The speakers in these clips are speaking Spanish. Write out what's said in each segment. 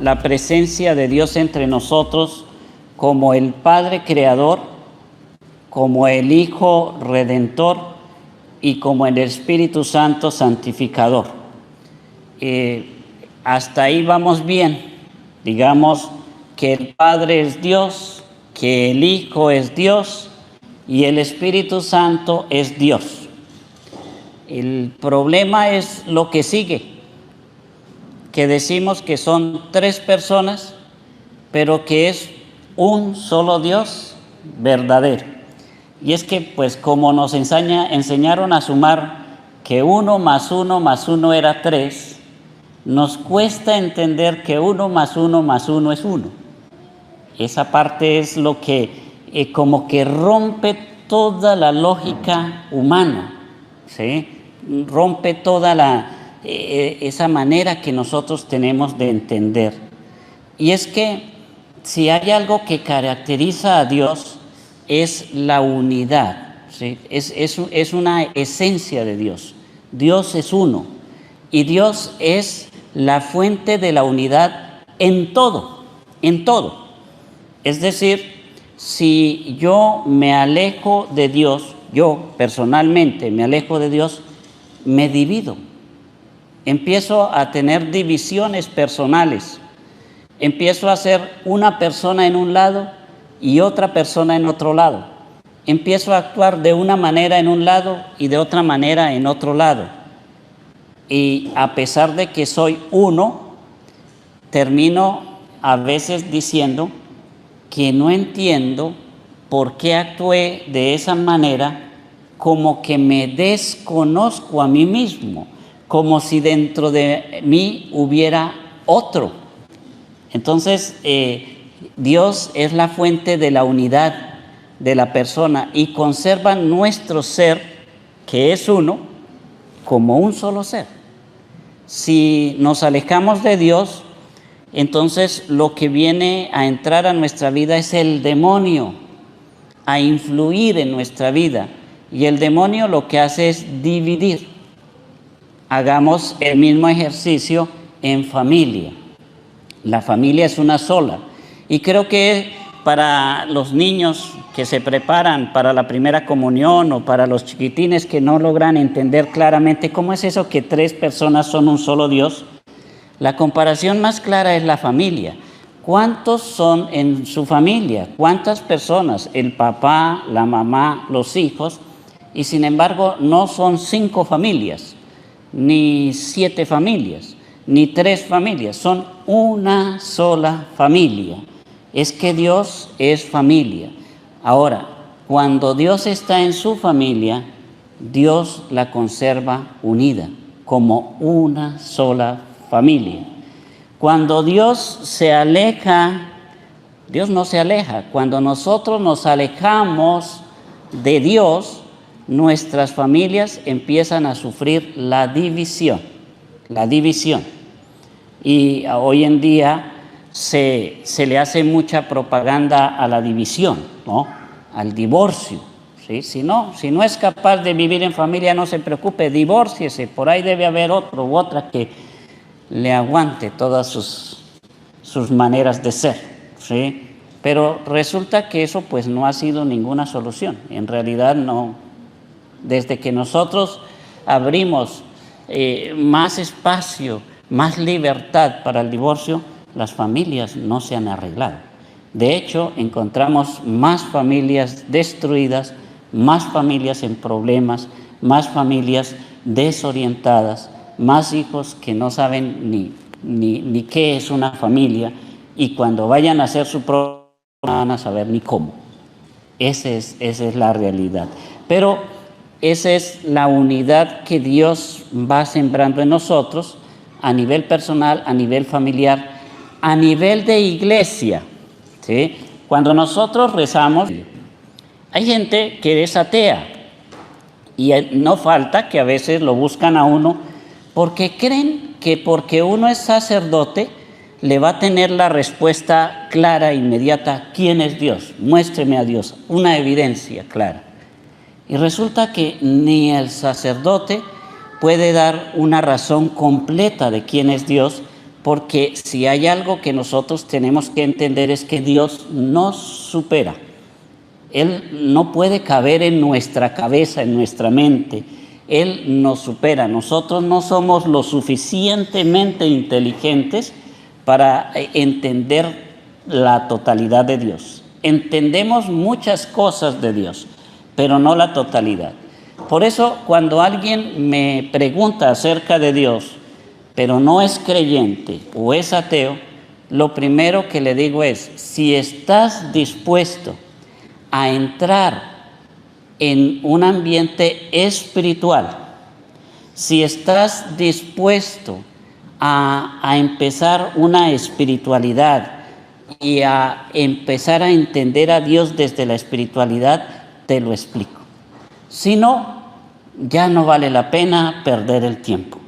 la presencia de Dios entre nosotros como el Padre Creador, como el Hijo Redentor y como el Espíritu Santo Santificador. Hasta ahí vamos bien. Digamos que el Padre es Dios, que el Hijo es Dios y el Espíritu Santo es Dios. El problema es lo que sigue, que decimos que son tres personas, pero que es un solo Dios verdadero. Y es que, pues, como nos enseñaron a sumar que 1 más 1 más 1 era 3, nos cuesta entender que 1 más 1 más 1 es 1. Esa parte es lo que como que rompe toda la lógica humana, ¿sí? Rompe toda esa manera que nosotros tenemos de entender. Y es que si hay algo que caracteriza a Dios es la unidad, ¿sí? Es una esencia de Dios. Dios es uno y Dios es la fuente de la unidad en todo, en todo. Es decir, si yo me alejo de Dios, yo personalmente me alejo de Dios, me divido. Empiezo a tener divisiones personales. Empiezo a ser una persona en un lado y otra persona en otro lado. Empiezo a actuar de una manera en un lado y de otra manera en otro lado. Y a pesar de que soy uno, termino a veces diciendo que no entiendo por qué actué de esa manera, como que me desconozco a mí mismo, como si dentro de mí hubiera otro. Entonces, Dios es la fuente de la unidad de la persona y conserva nuestro ser, que es uno, como un solo ser. Si nos alejamos de Dios, entonces lo que viene a entrar a nuestra vida es el demonio, a influir en nuestra vida. Y el demonio lo que hace es dividir. Hagamos el mismo ejercicio en familia. La familia es una sola. Y creo que para los niños que se preparan para la primera comunión o para los chiquitines que no logran entender claramente cómo es eso que tres personas son un solo Dios, la comparación más clara es la familia. ¿Cuántos son en su familia? ¿Cuántas personas? El papá, la mamá, los hijos. Y sin embargo no son 5 familias, ni 7 familias, ni 3 familias. Son una sola familia. Es que Dios es familia. Ahora, cuando Dios está en su familia, Dios la conserva unida como una sola familia. Cuando Dios se aleja, Dios no se aleja. Cuando nosotros nos alejamos de Dios, nuestras familias empiezan a sufrir la división. Y hoy en día se le hace mucha propaganda a la división, ¿no? Al divorcio, ¿sí? Si no es capaz de vivir en familia, no se preocupe, divórciese. Por ahí debe haber otro u otra que le aguante todas sus maneras de ser, ¿sí? Pero resulta que eso pues no ha sido ninguna solución. En realidad no. Desde que nosotros abrimos más espacio, más libertad para el divorcio, las familias no se han arreglado. De hecho, encontramos más familias destruidas, más familias en problemas, más familias desorientadas, más hijos que no saben ni qué es una familia, y cuando vayan a hacer su propia no van a saber ni cómo. Esa es la realidad. Pero esa es la unidad que Dios va sembrando en nosotros a nivel personal, a nivel familiar, a nivel de iglesia, ¿sí? Cuando nosotros rezamos, hay gente que es atea y no falta que a veces lo buscan a uno porque creen que porque uno es sacerdote le va a tener la respuesta clara, inmediata. ¿Quién es Dios? Muéstreme a Dios, una evidencia clara. Y resulta que ni el sacerdote puede dar una razón completa de quién es Dios, porque si hay algo que nosotros tenemos que entender es que Dios nos supera. Él no puede caber en nuestra cabeza, en nuestra mente. Él nos supera. Nosotros no somos lo suficientemente inteligentes para entender la totalidad de Dios. Entendemos muchas cosas de Dios, pero no la totalidad. Por eso, cuando alguien me pregunta acerca de Dios, pero no es creyente o es ateo, lo primero que le digo es, si estás dispuesto a entrar en un ambiente espiritual, si estás dispuesto a empezar una espiritualidad y a empezar a entender a Dios desde la espiritualidad, te lo explico. Si no, ya no vale la pena perder el tiempo.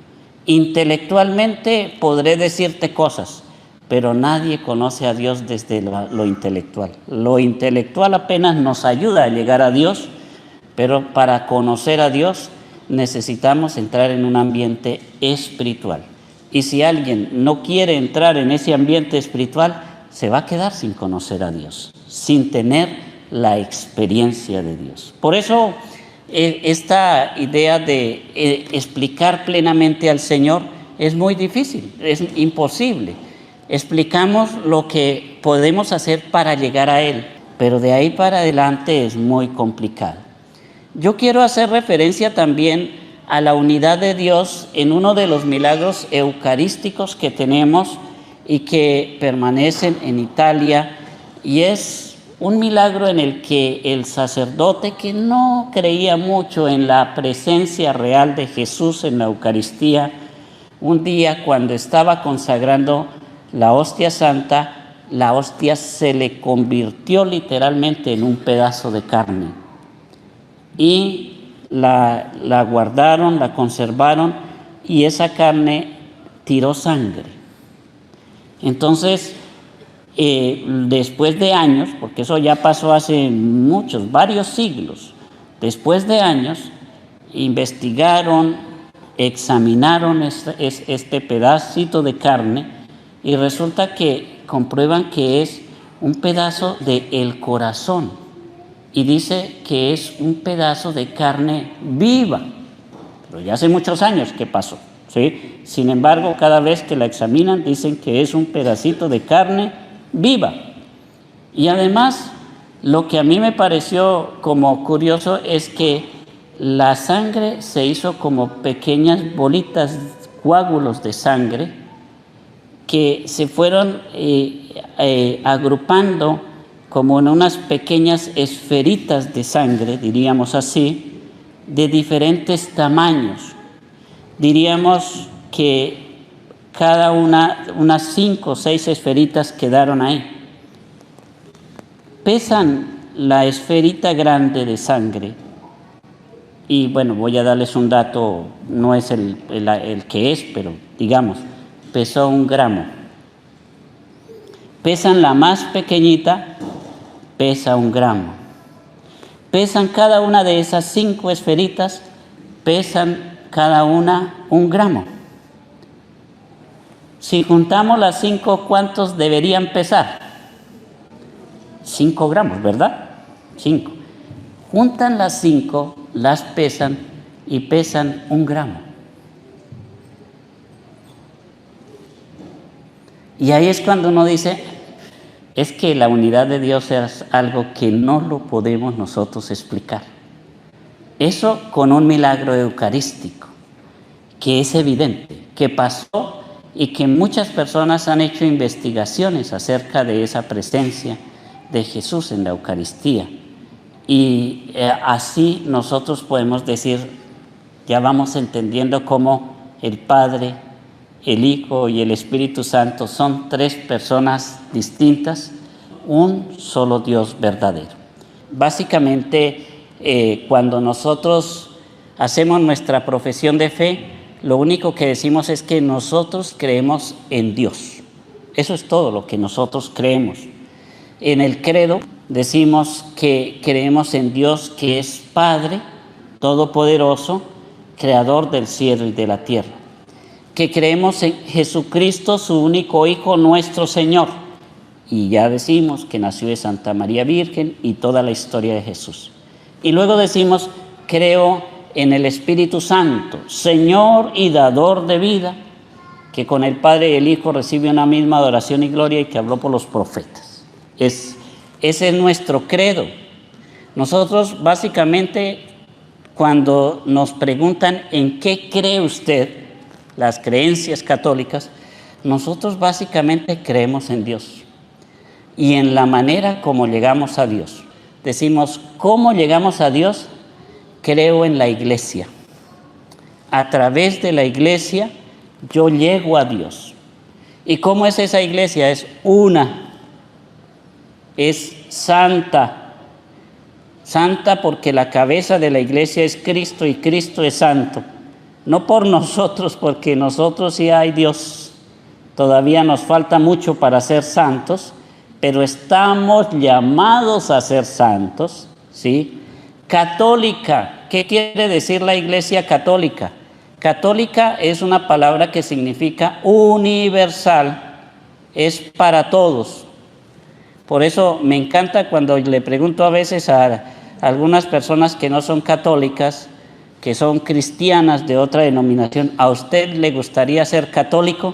Intelectualmente podré decirte cosas, pero nadie conoce a Dios desde lo intelectual. Lo intelectual apenas nos ayuda a llegar a Dios, pero para conocer a Dios necesitamos entrar en un ambiente espiritual. Y si alguien no quiere entrar en ese ambiente espiritual, se va a quedar sin conocer a Dios, sin tener la experiencia de Dios. Por eso, esta idea de explicar plenamente al Señor es muy difícil, es imposible. Explicamos lo que podemos hacer para llegar a Él, pero de ahí para adelante es muy complicado. Yo quiero hacer referencia también a la unidad de Dios en uno de los milagros eucarísticos que tenemos y que permanecen en Italia, y es un milagro en el que el sacerdote, que no creía mucho en la presencia real de Jesús en la Eucaristía, un día cuando estaba consagrando la hostia santa, la hostia se le convirtió literalmente en un pedazo de carne. Y la guardaron, la conservaron, y esa carne tiró sangre. Entonces, después de años, porque eso ya pasó hace varios siglos, después de años, investigaron, examinaron este pedacito de carne y resulta que comprueban que es un pedazo del corazón y dice que es un pedazo de carne viva, pero ya hace muchos años que pasó, ¿sí? Sin embargo, cada vez que la examinan dicen que es un pedacito de carne viva. Y además, lo que a mí me pareció como curioso es que la sangre se hizo como pequeñas bolitas, coágulos de sangre, que se fueron agrupando como en unas pequeñas esferitas de sangre, diríamos así, de diferentes tamaños. Diríamos que cada unas 5 o 6 esferitas quedaron ahí. Pesan la esferita grande de sangre, y bueno, voy a darles un dato, no es el que es, pero digamos, pesó 1 gramo. Pesan la más pequeñita, pesa 1 gramo. Pesan cada una de esas 5 esferitas, pesan cada una 1 gramo. Si juntamos las 5, ¿cuántos deberían pesar? 5 gramos, ¿verdad? 5. Juntan las 5, las pesan y pesan 1 gramo. Y ahí es cuando uno dice, es que la unidad de Dios es algo que no lo podemos nosotros explicar. Eso con un milagro eucarístico, que es evidente, que pasó y que muchas personas han hecho investigaciones acerca de esa presencia de Jesús en la Eucaristía. Y así nosotros podemos decir, ya vamos entendiendo cómo el Padre, el Hijo y el Espíritu Santo son 3 personas distintas, un solo Dios verdadero. Básicamente, cuando nosotros hacemos nuestra profesión de fe, lo único que decimos es que nosotros creemos en Dios. Eso es todo lo que nosotros creemos. En el credo decimos que creemos en Dios, que es Padre Todopoderoso, Creador del cielo y de la tierra. que creemos en Jesucristo, su único Hijo, nuestro Señor. Y ya decimos que nació de Santa María Virgen y toda la historia de Jesús. Y luego decimos, creo en el Espíritu Santo, Señor y dador de vida, que con el Padre y el Hijo recibe una misma adoración y gloria y que habló por los profetas. Ese es nuestro credo. Nosotros básicamente, cuando nos preguntan en qué cree usted, las creencias católicas, nosotros básicamente creemos en Dios y en la manera como llegamos a Dios. Decimos, ¿cómo llegamos a Dios? Creo en la iglesia. A través de la iglesia yo llego a Dios. ¿Y cómo es esa iglesia? Es una, es santa. Santa porque la cabeza de la iglesia es Cristo y Cristo es santo. No por nosotros, porque nosotros sí hay Dios. Todavía nos falta mucho para ser santos, pero estamos llamados a ser santos, ¿sí? Católica, ¿qué quiere decir la iglesia católica? Católica es una palabra que significa universal, es para todos. Por eso me encanta cuando le pregunto a veces a algunas personas que no son católicas, que son cristianas de otra denominación, ¿a usted le gustaría ser católico?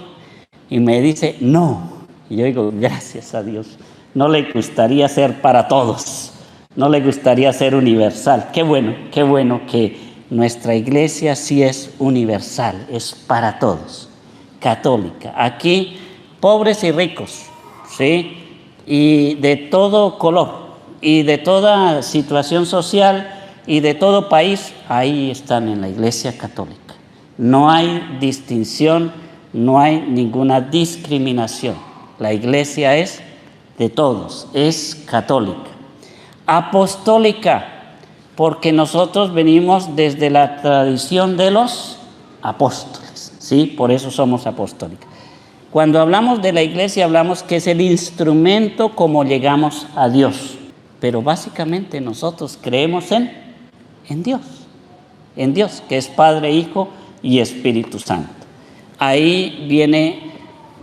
Y me dice, no. Y yo digo, gracias a Dios, no le gustaría ser para todos, no le gustaría ser universal. Qué bueno que nuestra iglesia sí es universal, es para todos, católica. Aquí, pobres y ricos, ¿sí? Y de todo color, y de toda situación social, y de todo país, ahí están en la iglesia católica. No hay distinción, no hay ninguna discriminación. La iglesia es de todos, es católica. Apostólica, porque nosotros venimos desde la tradición de los apóstoles, ¿sí? Por eso somos apostólicos. Cuando hablamos de la iglesia, hablamos que es el instrumento como llegamos a Dios. Pero básicamente nosotros creemos en Dios, que es Padre, Hijo y Espíritu Santo. Ahí viene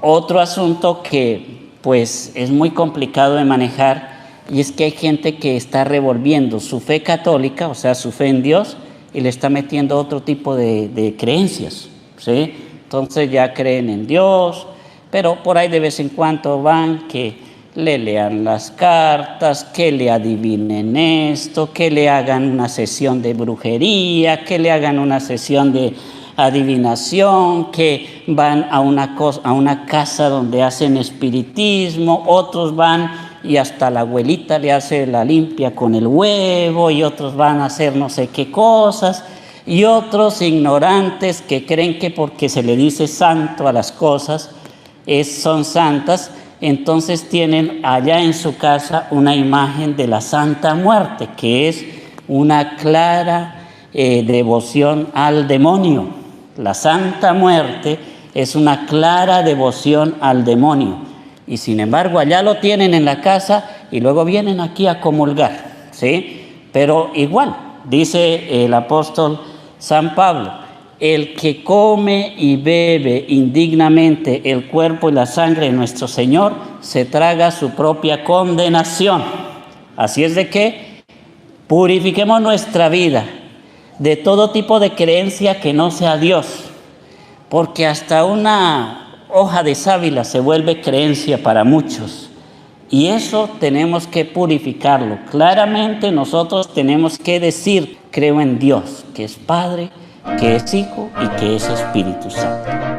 otro asunto que pues es muy complicado de manejar, y es que hay gente que está revolviendo su fe católica, o sea, su fe en Dios, y le está metiendo otro tipo de creencias, ¿sí? Entonces ya creen en Dios, pero por ahí de vez en cuando van que le lean las cartas, que le adivinen esto, que le hagan una sesión de brujería, que le hagan una sesión de adivinación, que van a una casa donde hacen espiritismo, otros van y hasta la abuelita le hace la limpia con el huevo, y otros van a hacer no sé qué cosas, y otros ignorantes que creen que porque se le dice santo a las cosas son santas. Entonces tienen allá en su casa una imagen de la Santa Muerte, que es una clara devoción al demonio. La Santa Muerte es una clara devoción al demonio. Y sin embargo allá lo tienen en la casa y luego vienen aquí a comulgar, ¿sí? Pero igual, dice el apóstol San Pablo, el que come y bebe indignamente el cuerpo y la sangre de nuestro Señor, se traga su propia condenación. Así es de que purifiquemos nuestra vida de todo tipo de creencia que no sea Dios, porque hasta una hoja de sábila se vuelve creencia para muchos, y eso tenemos que purificarlo. Claramente nosotros tenemos que decir, creo en Dios, que es Padre, que es Hijo y que es Espíritu Santo.